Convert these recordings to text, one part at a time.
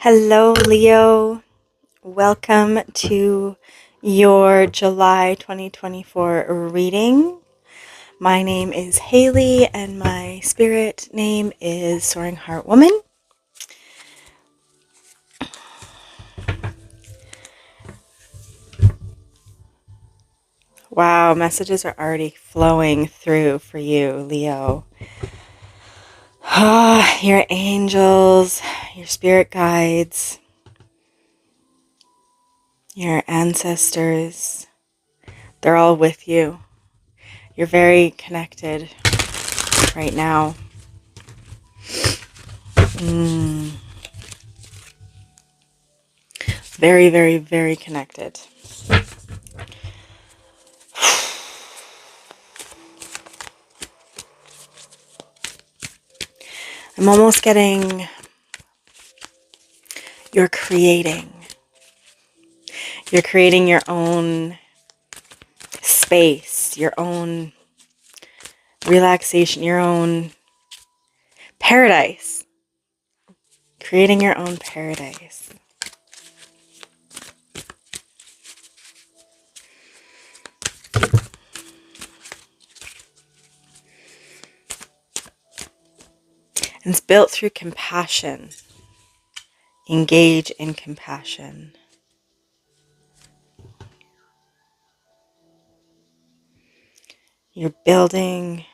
Hello, Leo. Welcome to your July 2024 reading. My name is Haley, and my spirit name is Soaring Heart Woman. Wow, messages are already flowing through for you, Leo. Your angels, your spirit guides, your ancestors, they're all with you. You're very connected right now. Very, very, very connected. I'm almost getting you're creating. You're creating your own space, your own relaxation, your own paradise. Creating your own paradise. And it's built through compassion. Engage in compassion. You're building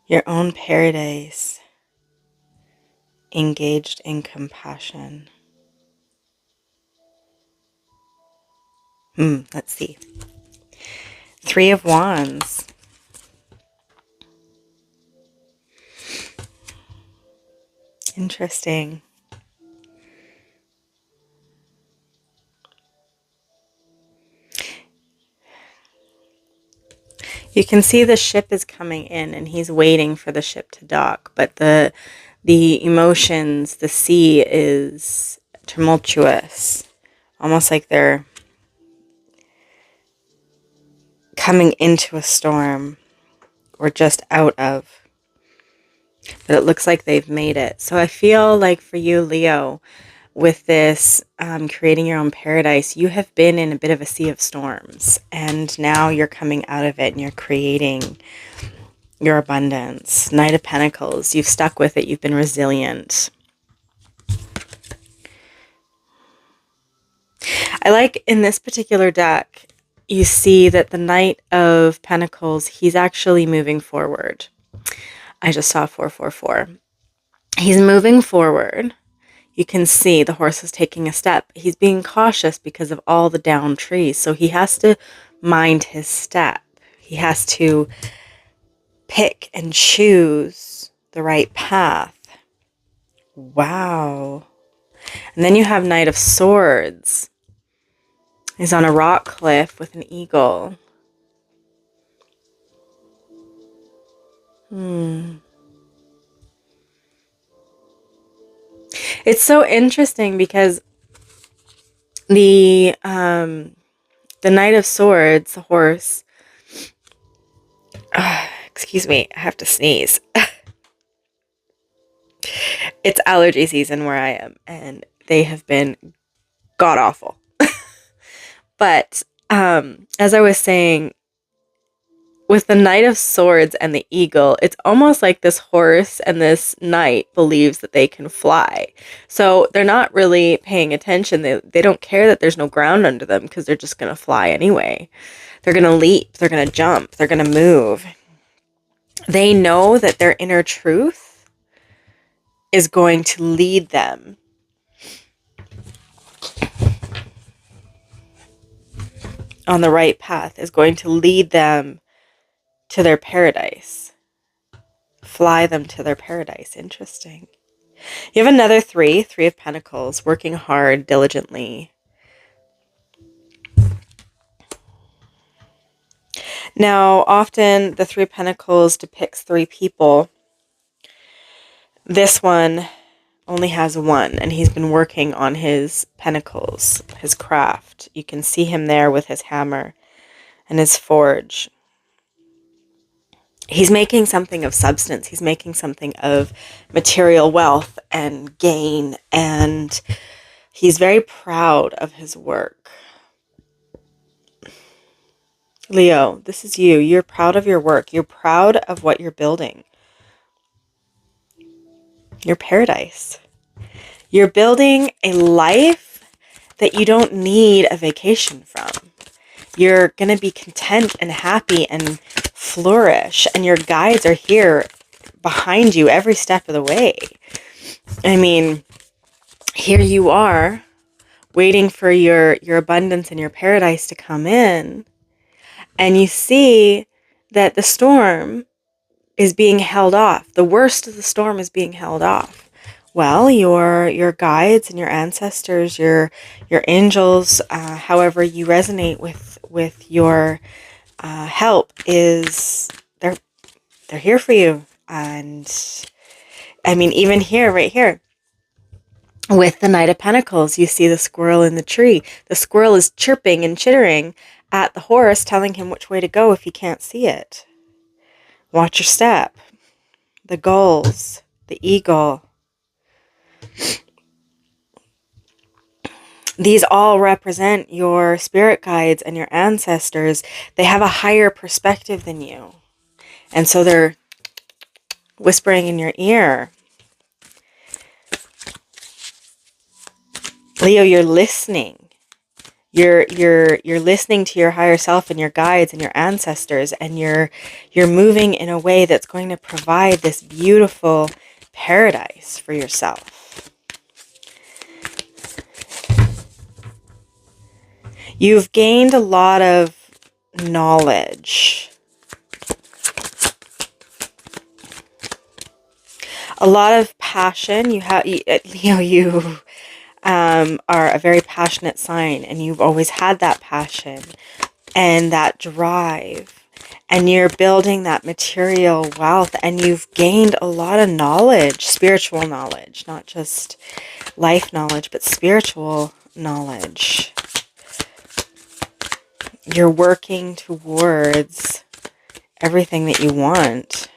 your own paradise. Engaged in compassion. Let's see. 3 of Wands. Interesting. You can see the ship is coming in and he's waiting for the ship to dock, but the emotions, the sea is tumultuous, almost like they're coming into a storm or just out of, but it looks like they've made it. So I feel like for you, Leo, with this creating your own paradise, you have been in a bit of a sea of storms, and now you're coming out of it and you're creating your abundance. Knight of Pentacles, you've stuck with it, you've been resilient. I like in this particular deck, you see that the Knight of Pentacles, he's actually moving forward. I just saw 444. He's moving forward. You can see the horse is taking a step. He's being cautious because of all the downed trees. So he has to mind his step. He has to pick and choose the right path. Wow. And then you have Knight of Swords. He's on a rock cliff with an eagle. It's so interesting because the Knight of Swords, the horse, excuse me, I have to sneeze. It's allergy season where I am, and they have been god awful. But as I was saying, with the Knight of Swords and the eagle, it's almost like this horse and this knight believes that they can fly. So they're not really paying attention. They don't care that there's no ground under them because they're just going to fly anyway. They're going to leap. They're going to jump. They're going to move. They know that their inner truth is going to lead them on the right path, is going to lead them to their paradise. Fly them to their paradise. Interesting. You have another 3 of Pentacles, working hard, diligently. Now, often the 3 of Pentacles depicts 3 people. This one only has 1, and he's been working on his pentacles, his craft. You can see him there with his hammer and his forge. he's making something of substance. He's making something of material wealth and gain, and he's very proud of his work. Leo, this is you. You're proud of your work. You're proud of what you're building. Your paradise. You're building a life that you don't need a vacation from. You're going to be content and happy and flourish, and your guides are here behind you every step of the way. I mean, here you are waiting for your abundance and your paradise to come in, and you see that the storm is being held off. The worst of the storm is being held off. Well, your guides and your ancestors, your angels, however you resonate with your help, is they're here for you. And I mean, even here, right here, with the Knight of Pentacles, you see the squirrel in the tree. The squirrel is chirping and chittering at the horse, telling him which way to go if he can't see it. Watch your step. The gulls, the eagle. These all represent your spirit guides and your ancestors. They have a higher perspective than you. And so they're whispering in your ear. Leo, you're listening. You're listening to your higher self and your guides and your ancestors, and you're moving in a way that's going to provide this beautiful paradise for yourself. You've gained a lot of knowledge. A lot of passion. You are a very passionate sign, and you've always had that passion and that drive, and you're building that material wealth, and you've gained a lot of knowledge, spiritual knowledge, not just life knowledge, but spiritual knowledge. You're working towards everything that you want.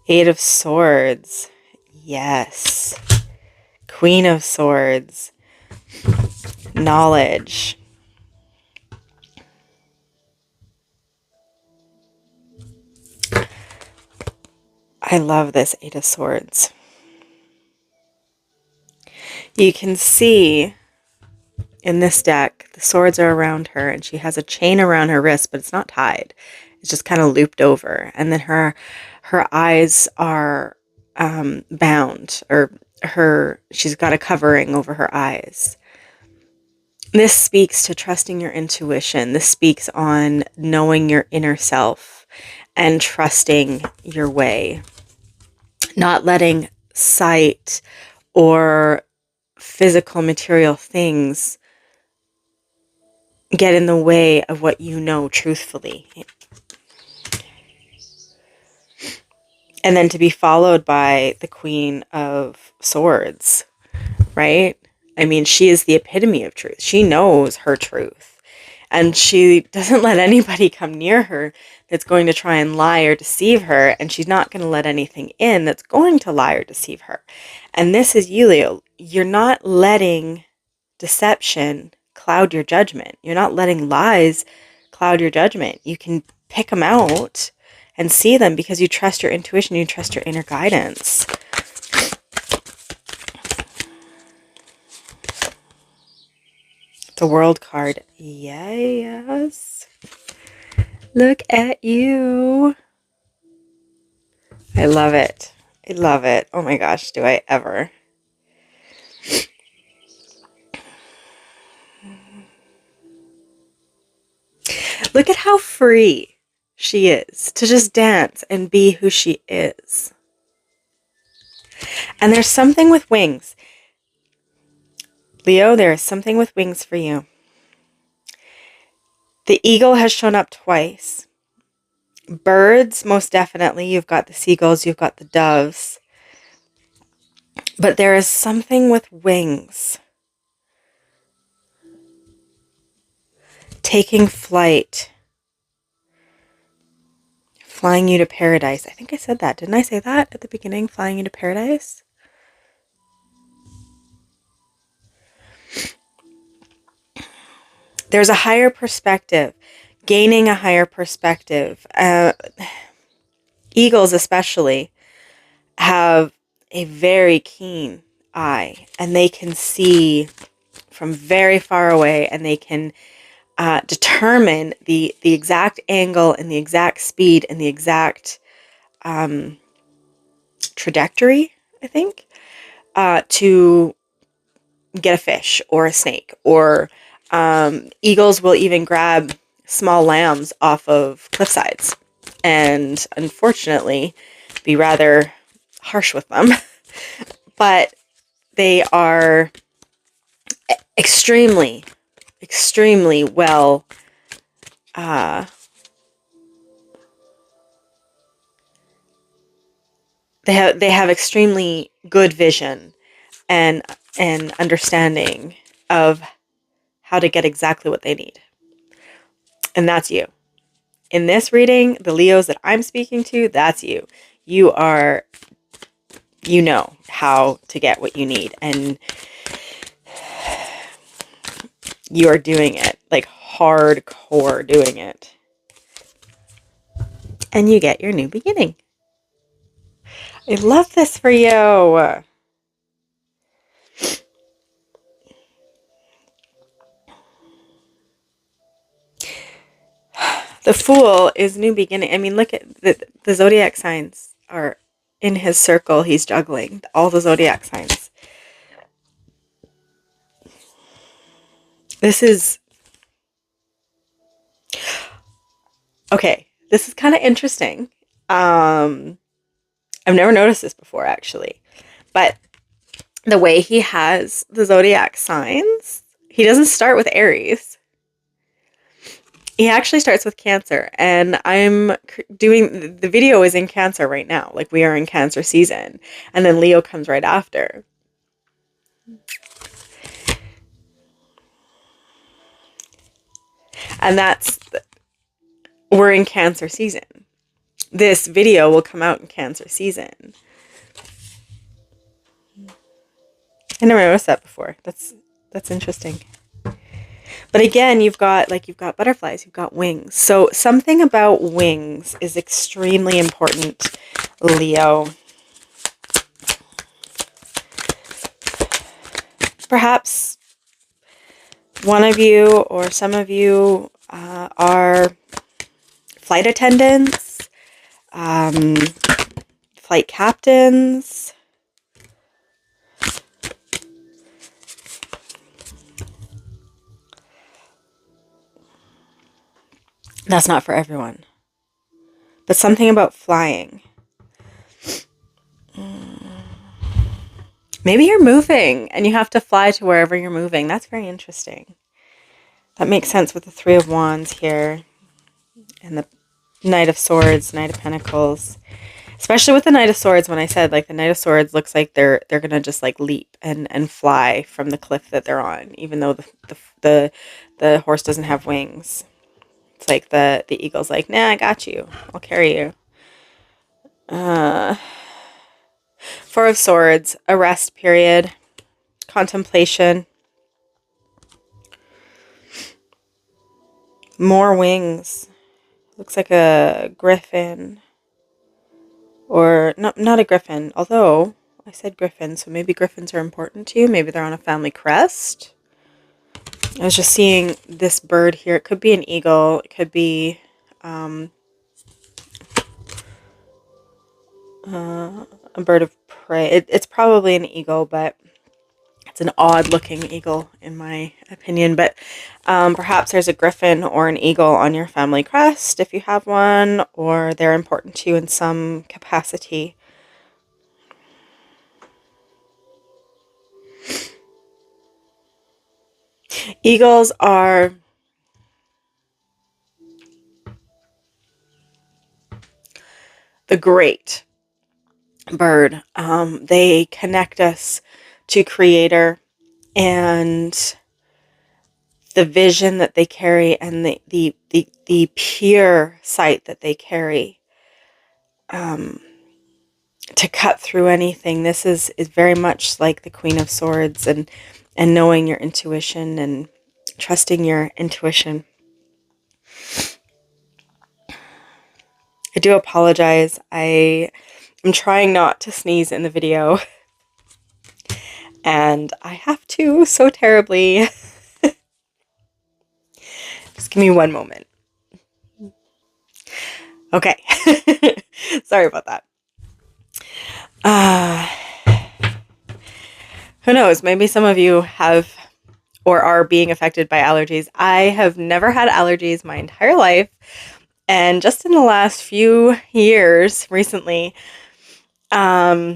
Eight of Swords. Yes. Queen of Swords. Knowledge. I love this Eight of Swords. You can see in this deck, the swords are around her, and she has a chain around her wrist, but it's not tied. It's just kind of looped over. And then her eyes are bound, or she's got a covering over her eyes. This speaks to trusting your intuition. This speaks on knowing your inner self and trusting your way. Not letting sight or physical material things get in the way of what you know truthfully. And then to be followed by the Queen of Swords, right? I mean, she is the epitome of truth. She knows her truth. And she doesn't let anybody come near her that's going to try and lie or deceive her. And she's not going to let anything in that's going to lie or deceive her. And this is you, Leo. You're not letting deception cloud your judgment. You're not letting lies cloud your judgment. You can pick them out and see them because you trust your intuition, you trust your inner guidance. The World card. Yes. Look at you. I love it. I love it. Oh my gosh, do I ever. Look at how free she is to just dance and be who she is. And there's something with wings. Leo, there is something with wings for you. The eagle has shown up twice. Birds, most definitely. You've got the seagulls, you've got the doves. But there is something with wings. Taking flight. flying you to paradise. I think I said that. Didn't I say that at the beginning? Flying you to paradise? There's a higher perspective, gaining a higher perspective. Eagles especially have a very keen eye, and they can see from very far away, and they can determine the exact angle and the exact speed and the exact trajectory, I think, to get a fish or a snake. Or eagles will even grab small lambs off of cliff sides and unfortunately be rather harsh with them. But they are extremely, extremely well they have extremely good vision and understanding of how to get exactly what they need. And that's you. In this reading, the Leos that I'm speaking to, that's you. You know how to get what you need, and you are doing it, like hardcore doing it. And you get your new beginning. I love this for you. The Fool is new beginning. I mean, look at the zodiac signs are in his circle. He's juggling all the zodiac signs. This is... Okay, this is kind of interesting. I've never noticed this before, actually. But the way he has the zodiac signs, he doesn't start with Aries. He actually starts with Cancer, and I'm doing, the video is in Cancer right now. Like, we are in Cancer season, and then Leo comes right after. And we're in Cancer season. This video will come out in Cancer season. I never noticed that before. That's interesting. But again, you've got butterflies, you've got wings. So something about wings is extremely important, Leo. Perhaps one of you or some of you are flight attendants, flight captains. That's not for everyone. But something about flying. Maybe you're moving and you have to fly to wherever you're moving. That's very interesting. That makes sense with the Three of Wands here. And the Knight of Swords, Knight of Pentacles. Especially with the Knight of Swords, when I said, like, the Knight of Swords looks like they're going to just, like, leap and fly from the cliff that they're on. Even though the horse doesn't have wings. It's like the eagle's like, nah, I got you. I'll carry you. Four of Swords, a rest period, contemplation, more wings. Looks like a griffin, or not a griffin, although I said griffin, so maybe griffins are important to you. Maybe they're on a family crest. I was just seeing this bird here. It could be an eagle. It could be a bird of prey. It's probably an eagle, but it's an odd looking eagle in my opinion. But perhaps there's a griffin or an eagle on your family crest if you have one, or they're important to you in some capacity. Eagles are the great bird. They connect us to Creator and the vision that they carry, and the pure sight that they carry to cut through anything. This is very much like the Queen of Swords, and knowing your intuition and trusting your intuition. I do apologize. I am trying not to sneeze in the video, and I have to so terribly. Just give me one moment. Okay. Sorry about that. Who knows? Maybe some of you have or are being affected by allergies. I have never had allergies my entire life. And just in the last few years, recently, they've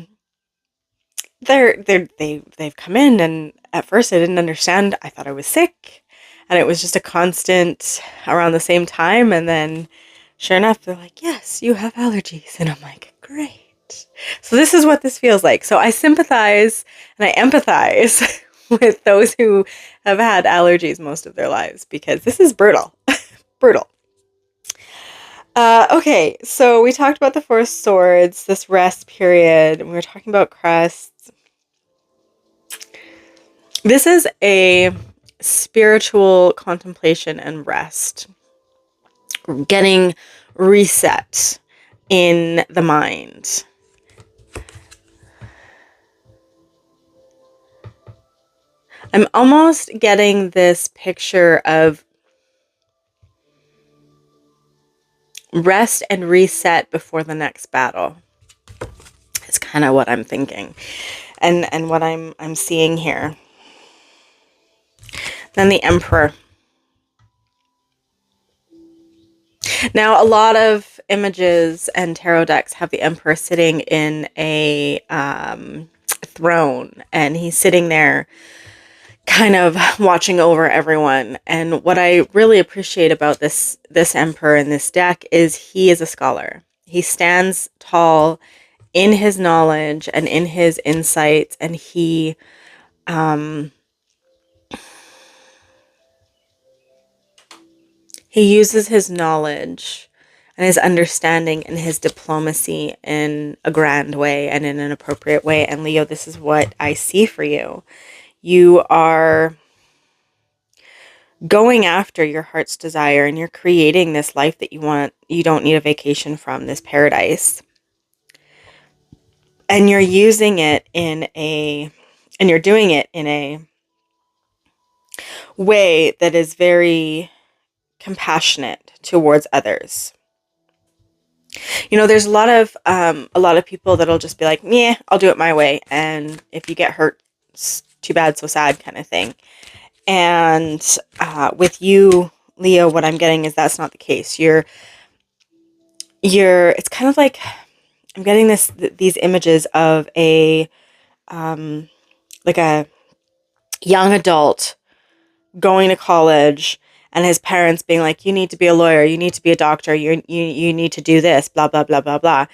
come in, and at first I didn't understand. I thought I was sick, and it was just a constant around the same time. And then, sure enough, they're like, "Yes, you have allergies," and I'm like, "Great." So this is what this feels like. So I sympathize and I empathize with those who have had allergies most of their lives, because this is brutal, brutal. Okay, so we talked about the Four of Swords, this rest period, and we were talking about crests. This is a spiritual contemplation and rest, getting reset in the mind. I'm almost getting this picture of rest and reset before the next battle. It's kind of what I'm thinking, and what I'm seeing here. Then the Emperor. Now, a lot of images and tarot decks have the Emperor sitting in a throne, and he's sitting there kind of watching over everyone. And what I really appreciate about this Emperor in this deck is he is a scholar. He stands tall in his knowledge and in his insights, and he uses his knowledge and his understanding and his diplomacy in a grand way and in an appropriate way. And Leo, this is what I see for you. You are going after your heart's desire, and you're creating this life that you want. You don't need a vacation from, this paradise. And you're using it and you're doing it in a way that is very compassionate towards others. You know, there's a lot of people that'll just be like, "Yeah, I'll do it my way, and if you get hurt, it's too bad, so sad," kind of thing. And with you, Leo, what I'm getting is that's not the case. You're. It's kind of like I'm getting these images of a like a young adult going to college, and his parents being like, "You need to be a lawyer, you need to be a doctor, you need to do this, blah, blah, blah, blah, blah."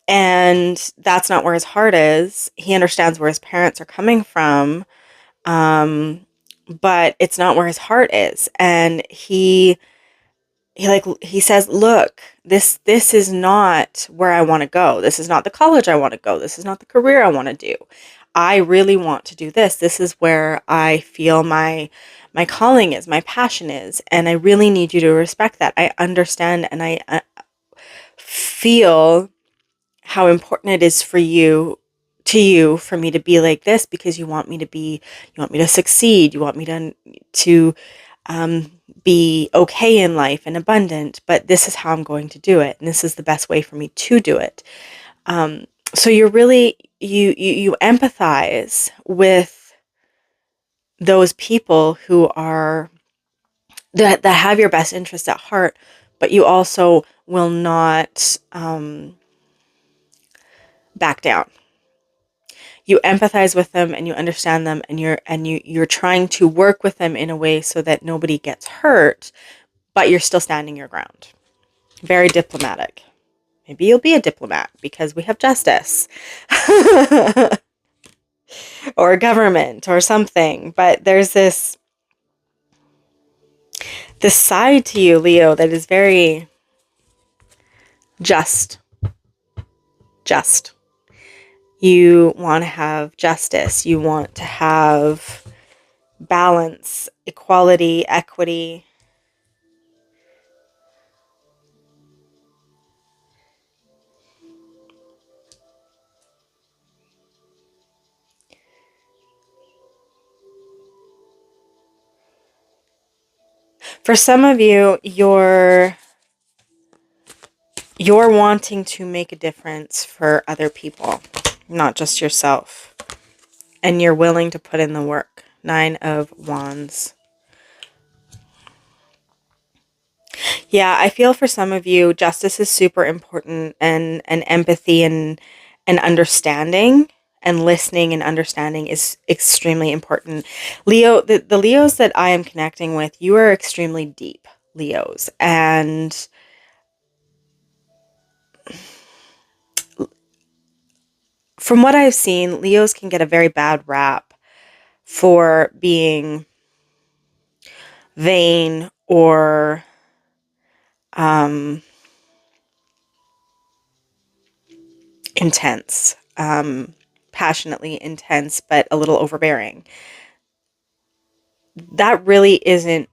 And that's not where his heart is. He understands where his parents are coming from, but it's not where his heart is. And he says, "Look, this is not where I want to go. This is not the college I want to go. This is not the career I want to do. I really want to do this. This is where I feel my calling is, my passion is, and I really need you to respect that. I understand, and I feel how important it is for you for me to be like this, because you want me to succeed, you want me to be okay in life and abundant, but this is how I'm going to do it, and this is the best way for me to do it." So you're really, you empathize with those people who are, that have your best interest at heart, but you also will not back down. You empathize with them, and you understand them, and you're trying to work with them in a way so that nobody gets hurt, but you're still standing your ground. Very diplomatic. Maybe you'll be a diplomat because we have justice or government or something. But there's this side to you, Leo, that is very just. just. You want to have justice. You want to have balance, equality, equity. For some of you, you're wanting to make a difference for other people, not just yourself. And you're willing to put in the work. 9 of Wands. Yeah, I feel for some of you, justice is super important, and empathy and understanding and listening and understanding is extremely important. Leo, the Leos that I am connecting with, you are extremely deep Leos. And from what I've seen, Leos can get a very bad rap for being vain or intense, passionately intense, but a little overbearing. That really isn't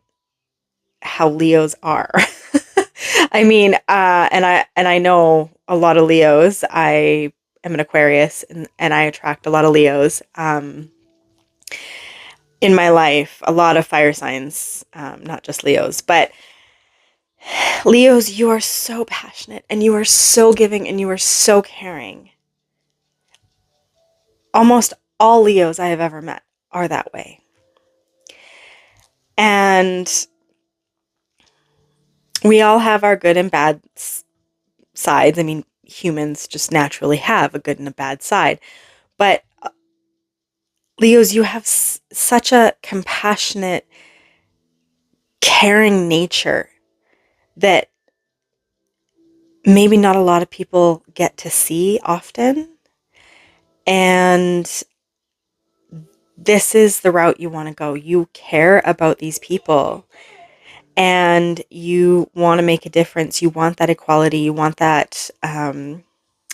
how Leos are. I mean, and I know a lot of Leos. I am an Aquarius, and I attract a lot of Leos in my life. A lot of fire signs, not just Leos, but Leos, you are so passionate, and you are so giving, and you are so caring. Almost all Leos I have ever met are that way. And we all have our good and bad sides. I mean, humans just naturally have a good and a bad side. But Leos, you have such a compassionate, caring nature that maybe not a lot of people get to see often. And this is the route you want to go. You care about these people and you want to make a difference. You want that equality. You want that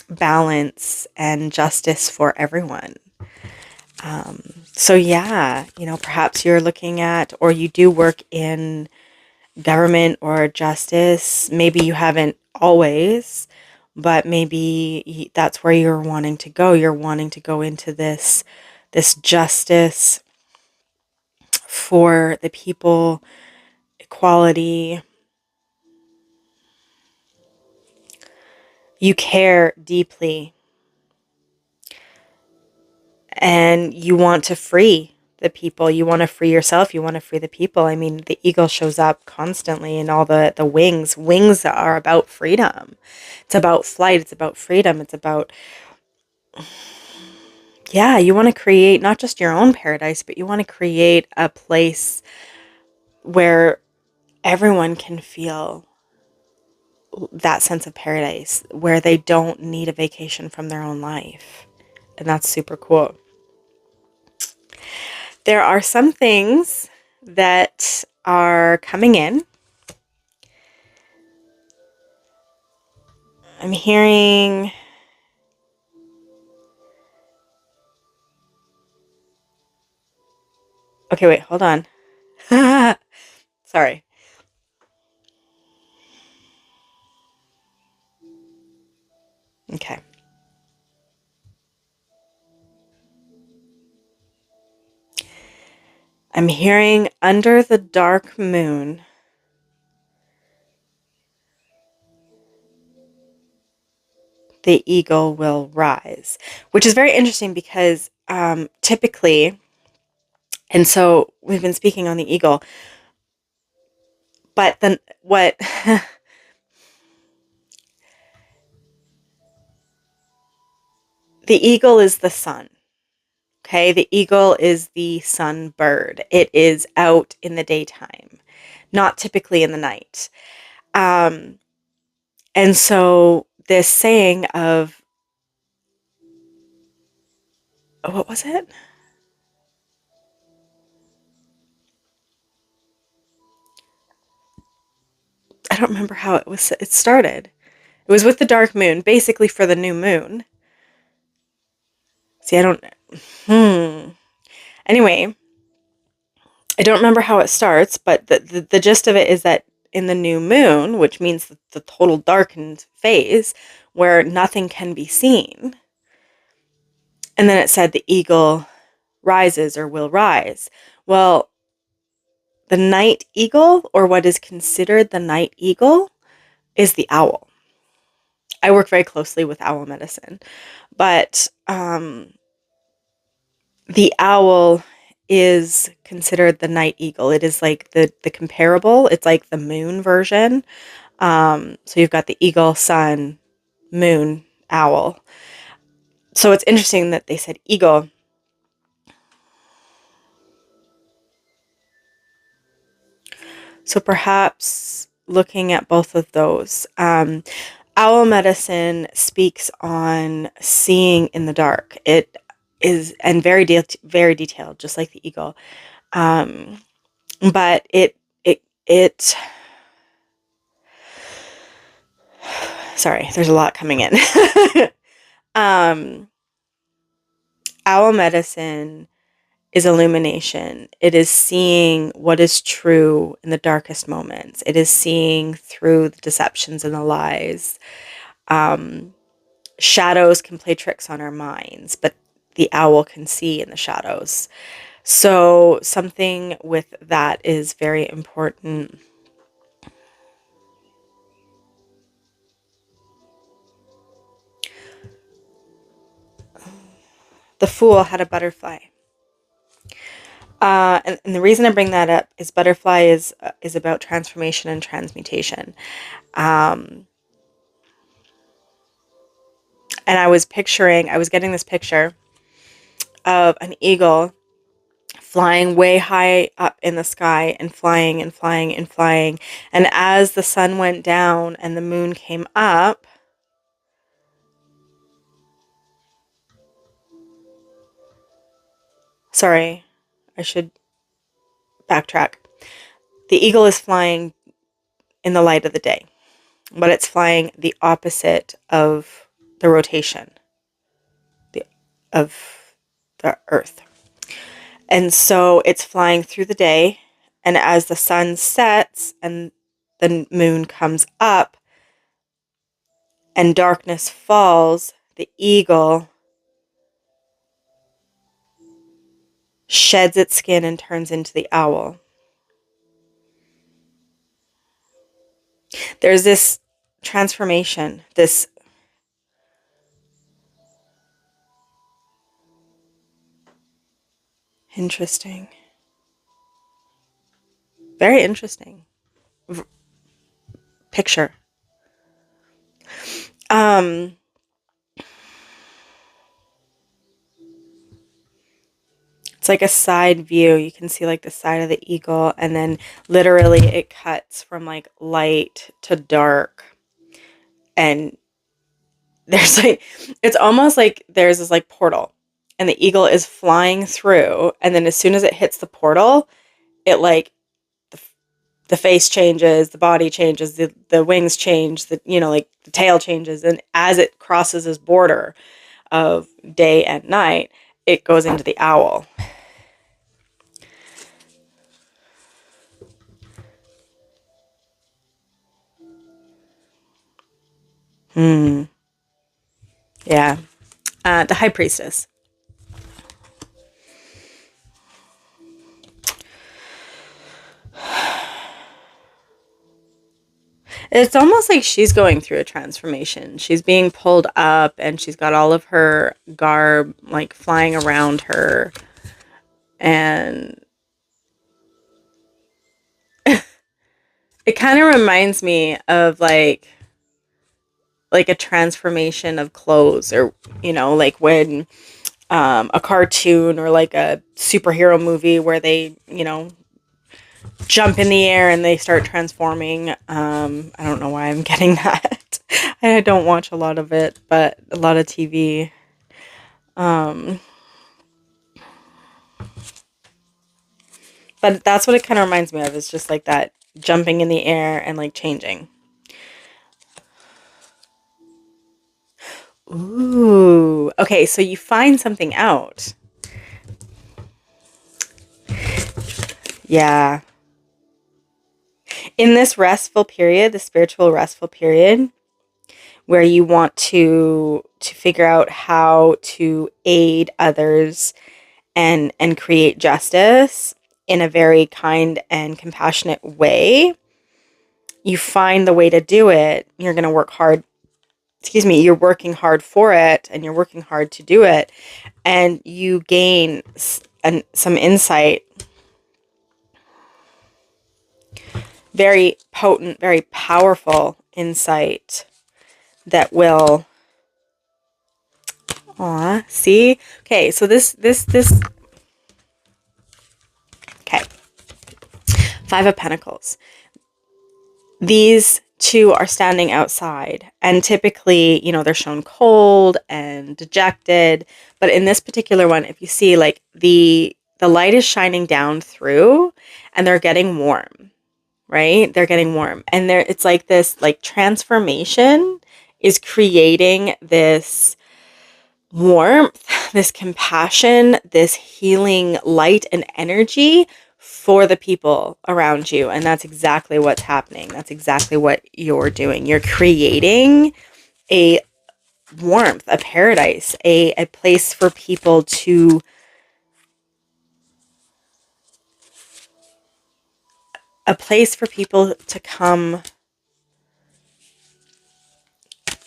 balance and justice for everyone. So yeah, perhaps you're looking at, or you do work in government or justice. Maybe you haven't always, but maybe that's where you're wanting to go. You're wanting to go into this justice for the people, equality. You care deeply and you want to free the people. You want to free yourself. You want to free the people. I mean, the eagle shows up constantly in all the wings. Wings are about freedom. It's about flight. It's about freedom. It's about, yeah, you want to create not just your own paradise, but you want to create a place where everyone can feel that sense of paradise, where they don't need a vacation from their own life. And that's super cool. There are some things that are coming in. I'm hearing okay, wait, hold on. Sorry. Okay. I'm hearing under the dark moon. The eagle will rise, which is very interesting because typically, and so we've been speaking on the eagle, but then what the eagle is the sun. Okay, the eagle is the sun bird. It is out in the daytime, not typically in the night. And so this saying of, what was it? I don't remember how it started. It was with the dark moon, basically for the new moon. See, I don't, anyway, I don't remember how it starts, but the gist of it is that in the new moon, which means the total darkened phase where nothing can be seen, and then it said the eagle rises or will rise. Well, the night eagle, or what is considered the night eagle, is the owl. I work very closely with owl medicine, but the owl is considered the night eagle. It is like the comparable. It's like the moon version. So you've got the eagle, sun, moon, owl. So it's interesting that they said eagle. So perhaps looking at both of those. Owl medicine speaks on seeing in the dark. It is, and very detailed, just like the eagle. But it sorry, there's a lot coming in. Owl medicine is illumination. It is seeing what is true in the darkest moments. It is seeing through the deceptions and the lies. Shadows can play tricks on our minds, but the owl can see in the shadows. So something with that is very important. The Fool had a butterfly. And the reason I bring that up is butterfly is about transformation and transmutation. And I was getting this picture of an eagle flying way high up in the sky and flying and flying and flying. And as the sun went down and the moon came up, sorry, I should backtrack. The eagle is flying in the light of the day, but it's flying the opposite of the rotation of the earth. And so it's flying through the day, and as the sun sets and the moon comes up and darkness falls, the eagle sheds its skin and turns into the owl. There's this transformation, this interesting, very interesting picture. It's like a side view. You can see like the side of the eagle, and then literally it cuts from like light to dark. And there's like, it's almost like there's this like portal, and the eagle is flying through, and then as soon as it hits the portal, it like the face changes, the body changes, the wings change, like the tail changes, and as it crosses this border of day and night, it goes into the owl. Yeah. The High Priestess. It's almost like she's going through a transformation. She's being pulled up, and she's got all of her garb like flying around her. And it kind of reminds me of like a transformation of clothes, or like when a cartoon or like a superhero movie where they jump in the air and they start transforming. I don't know why I'm getting that. I don't watch a lot of it, but a lot of TV. But that's what it kind of reminds me of. It's just like that jumping in the air and like changing. Ooh. Okay, so you find something out. Yeah. In this restful period, the spiritual restful period, where you want to figure out how to aid others and create justice in a very kind and compassionate way, you find the way to do it. You're going to work hard. Excuse me, you're working hard for it and you're working hard to do it, and you gain some insight, very potent, very powerful insight that will, see? Okay, so this, okay, Five of Pentacles. These two are standing outside, and typically, they're shown cold and dejected, but in this particular one, if you see, like, the light is shining down through, and they're getting warm, right? They're getting warm, and it's like this, like, transformation is creating this warmth, this compassion, this healing light and energy for the people around you. And that's exactly what's happening. That's exactly what you're doing. You're creating a warmth, a paradise, a place for people to come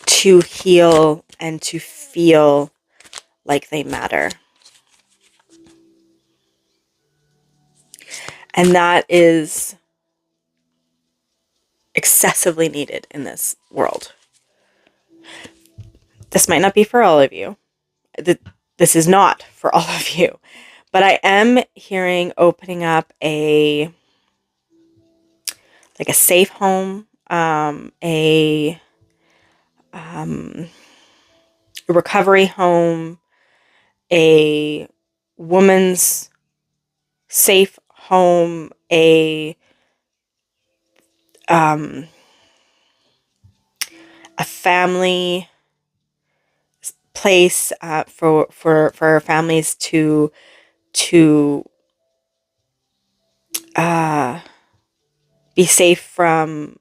to heal and to feel like they matter. And that is excessively needed in this world. This might not be for all of you. This is not for all of you. But I am hearing opening up a safe home, a recovery home, a woman's safe home, a family place for families to be safe from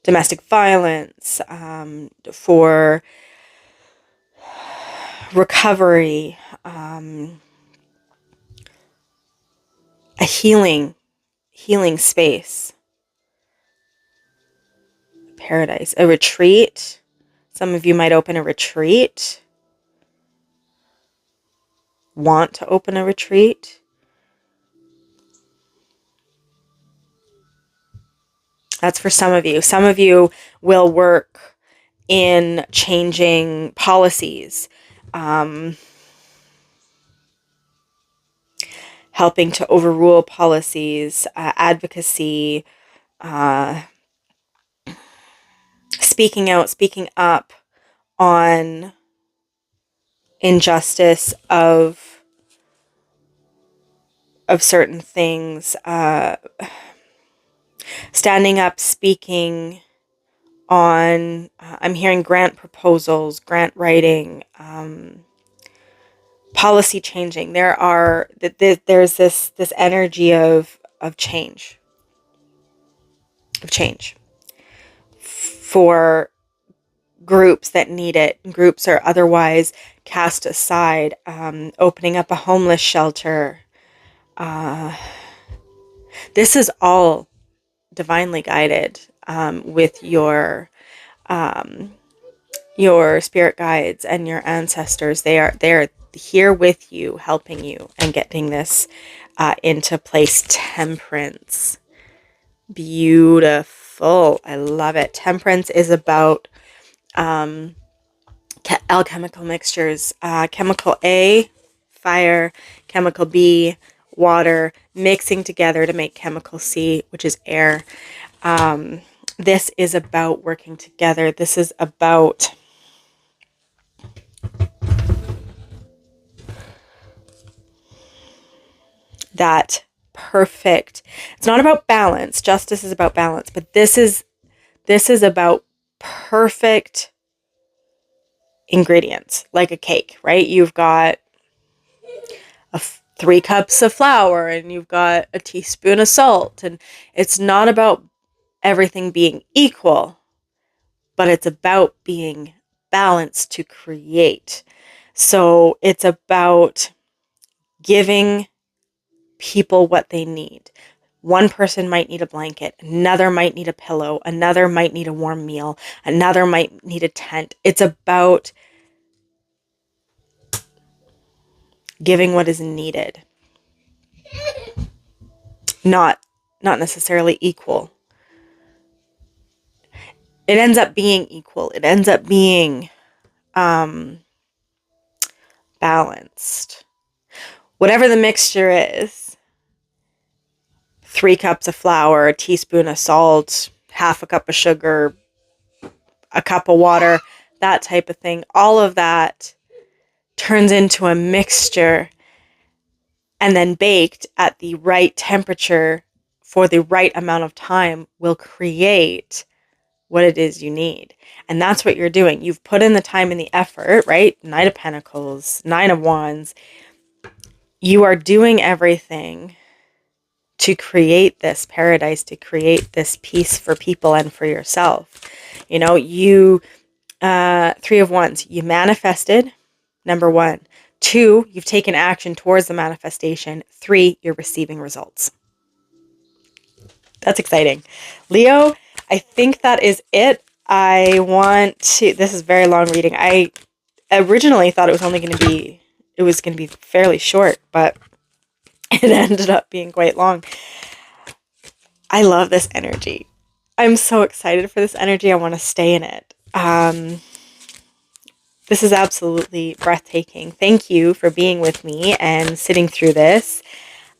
domestic violence, for recovery, a healing space, paradise, a retreat. Some of you might open a retreat, want to open a retreat. That's for some of you. Some of you will work in changing policies, helping to overrule policies, advocacy, speaking out, speaking up on injustice of certain things, standing up, speaking on, I'm hearing grant proposals, grant writing, policy changing. There's this energy of change, for groups that need it. Groups are otherwise cast aside. Opening up a homeless shelter. This is all divinely guided, with your spirit guides and your ancestors. They're here with you, helping you and getting this into place. Temperance. Beautiful. I love it. Temperance is about alchemical mixtures. Chemical A, fire. Chemical B, water, mixing together to make chemical C, which is air. This is about working together. This is about that perfect. It's not about balance. Justice is about balance, but this is about perfect ingredients, like a cake, right? You've got 3 cups of flour and you've got a teaspoon of salt, and it's not about everything being equal, but it's about being balanced to create. So it's about giving people what they need. One person might need a blanket, another might need a pillow, another might need a warm meal, another might need a tent. It's about giving what is needed, not necessarily equal. It ends up being equal. It ends up being balanced. Whatever the mixture is, 3 cups of flour, a teaspoon of salt, half a cup of sugar, a cup of water, that type of thing, all of that turns into a mixture, and then baked at the right temperature for the right amount of time will create what it is you need. And that's what you're doing. You've put in the time and the effort, right? Knight of Pentacles, 9 of Wands. You are doing everything to create this paradise, to create this peace for people and for yourself. You know, 3 of Wands, you manifested, number 1. 2, you've taken action towards the manifestation. 3, you're receiving results. That's exciting. Leo, I think that is it. This is very long reading. I originally thought it was going to be fairly short, but it ended up being quite long. I love this energy. I'm so excited for this energy. I want to stay in it. This is absolutely breathtaking. Thank you for being with me and sitting through this.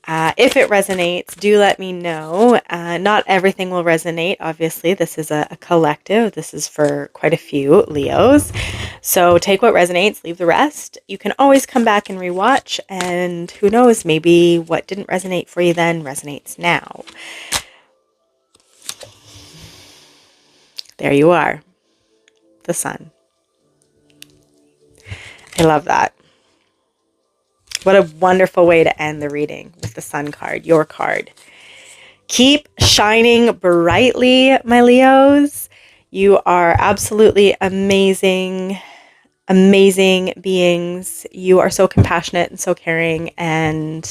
If it resonates, do let me know. Not everything will resonate. Obviously, this is a collective. This is for quite a few Leos. So take what resonates, leave the rest. You can always come back and rewatch, and who knows, maybe what didn't resonate for you then resonates now. There you are. The sun. I love that. What a wonderful way to end the reading with the sun card, your card. Keep shining brightly, my Leos. You are absolutely amazing, amazing beings. You are so compassionate and so caring, and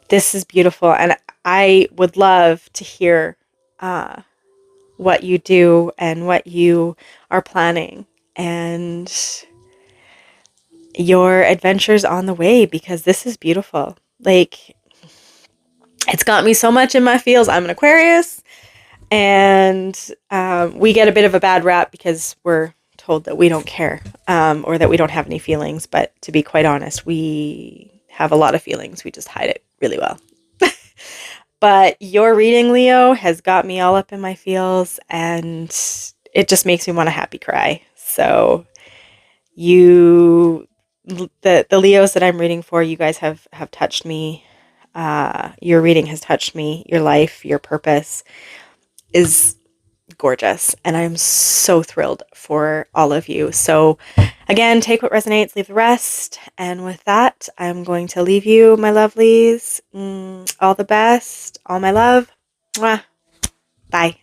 this is beautiful. And I would love to hear what you do and what you are planning and your adventures on the way, because this is beautiful. Like, it's got me so much in my feels. I'm an Aquarius, and we get a bit of a bad rap because we're told that we don't care, or that we don't have any feelings. But to be quite honest, we have a lot of feelings. We just hide it really well. But your reading, Leo, has got me all up in my feels, and it just makes me want to happy cry. So the Leos that I'm reading for, you guys have touched me. Your reading has touched me. Your life, your purpose is gorgeous, and I'm so thrilled for all of you. So again, take what resonates, leave the rest. And with that, I'm going to leave you, my lovelies. All the best, all my love. Mwah. Bye.